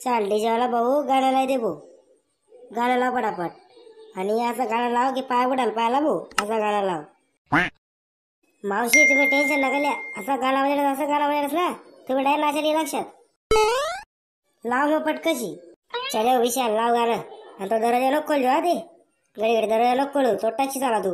चाल डीजेवाला भाऊ गाणं लाव दे भाऊ, गाणं लाव पटापट। आणि असं गाणं लाव की पाय बुडाल पायाला भाऊ, असं गाणं लाव। मावशी तुम्ही टेन्शन नका लिया, असं गाणं वाजलं असं गाणं वाजलं ना तुम्ही डायरेक्ट नाचायला लक्षात। लाव मग पटकशी। चलो विशाल लाव गाणं। आणि तो दरवाजा नको खोल हा ते घडी घडी दरवाजा नको खोलू, तो टच झाला तू।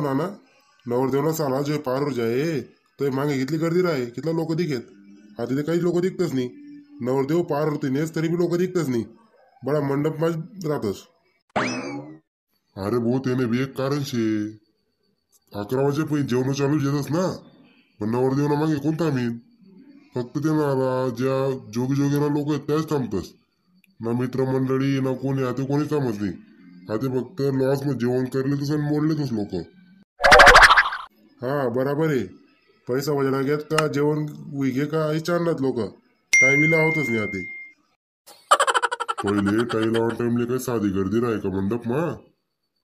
नाना नवरदेवला साला जे पार जाये तो मागे कितली गर्दी राहे, कितला लोक दिखेत। आता ते काही लोक दिखतच नाही, नवरदेव पार होते नेस तरी बी लोक दिखतच नाही, बडा मंडप मा राहतस। अरे भाऊ त्याने बी एक कारण शे, 11 वाजे पहिले जेवण चालू येतस ना, पण नवरदेवना मागे कोण थांबीन। फक्त त्यांना आला ज्या जोगी जोगीना लोक आहेत त्याच थांबतस, ना मित्रमंडळी ना कोणी आता कोणी थांबत नाही। आता फक्त लॉस मध्ये जेवण करलेतच आणि मोडलेतच लोक। हा बराबर आहे, पैसा वजना घेत का जेवण विघे का विचारणार लोक, टाइमिंग होतच नाही। आता पहिले काही लावून टाइमले काही साधी गर्दी राहे का मंडप मा,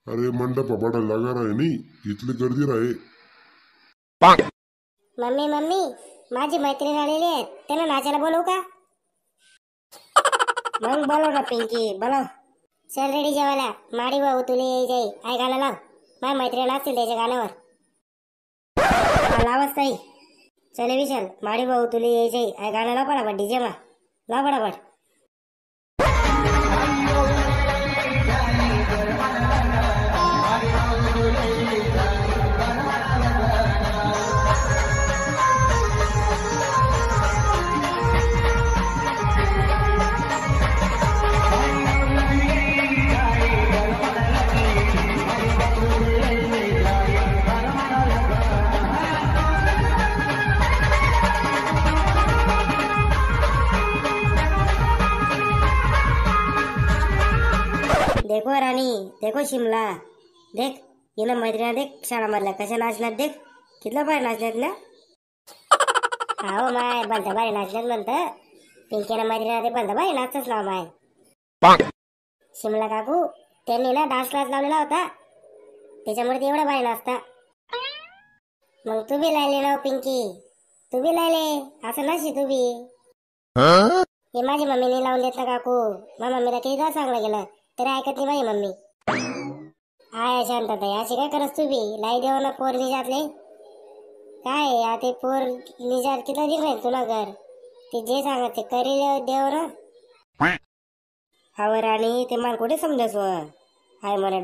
अरे मंडप पपाटा लागा राहे नाही इथली गर्दी राहे। मम्मी मम्मी माझी मैत्रीण आलेली आहे, त्याला नाचायला बोलवू का? मग बोलव ना पिंकी बोलव। चल रेडी जेवायला, माडी भाऊ तुले जाई आय गाणं लाव, माझ्या मैत्रीण असतील त्याच्या गाण्यावर लावच ताई। चले विशाल माडी भाऊ तुले जाई आय गाणं लाव पटापट, डीजे मा लाव पटापट। देखो राणी देखो शिमला, देख हिनं मैत्रिणी देख शाळा मधल्या कशा नाचल्यात, देख कितलं भारी नाचल्यात ना। हो माय भलतं भारी नाचल्यात म्हणतं, पिंकीनं मैत्रिणी ते भलतं भारी नाचतच ना माय। शिमला काकू त्यांनी ना डान्स क्लास लावलेला होता, त्याच्यामुळे ते एवढं भारी नाचता। मग तू बी लायले ना पिंकी, तू बी लायले असं नाची तू बी। हे माझी मम्मीने लावून देत ना काकू, माझ्या मम्मीला किती चांगलं गेलं तरी ऐकत नाही माझी मम्मी। आय शांतता अशी काय करस तू बी, लाई देव ना पोर निजातले काय या ते पोर निजात किती दिल नाही तुला घर, ते जे सांगत ते करी देव ना। हवर आणि ते मला कुठे समजस हाय मला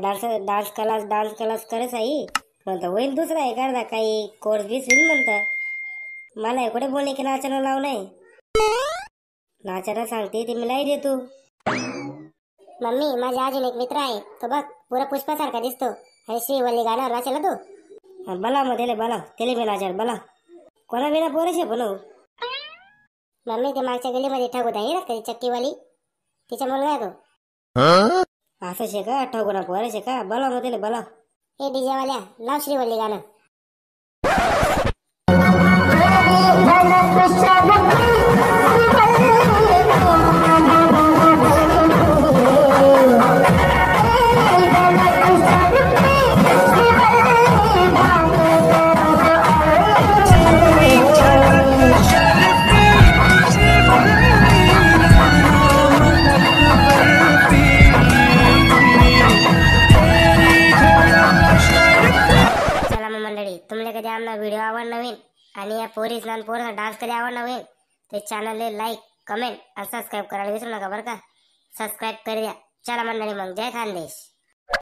डान्स क्लास करस आई म्हणतं, होईल दुसरा आहे करता काही कोर्स बीस होईल म्हणतं। मला कुठे बोलले की नाचायला लाव नाही, नाचायला सांगते ते मी लाई देतो। मम्मी माझा अजून एक मित्र आहे, तो बघ पुरा पुष्पासारखा दिसतो आणि श्रीवल्ली गाण्यावर नाचेला तू। बोला मग त्याला बोला, त्याला बी नाचायला बोला, कोणा बिना पोरशे बोलव। मम्मी ते मागच्या गलीमध्ये ठगूत आहे ना कधी चक्कीवाली, तिचा मुलगा आहे तो। असं शे का ठगूना पोरशे का, बोला मग त्याला बोला। हे डीजेवाल्या लाव श्रीवल्ली गाणं। तुमले कधी आमना व्हिडिओ आवडला होईल आणि या पोरीस लहान पोरं डान्स कधी आवडला होईल ते चॅनलले लाईक कमेंट आणि सबस्क्राईब करायला विसरू नका बरं का। सबस्क्राईब कर द्या। चला मंडळी मग जय खानदेश।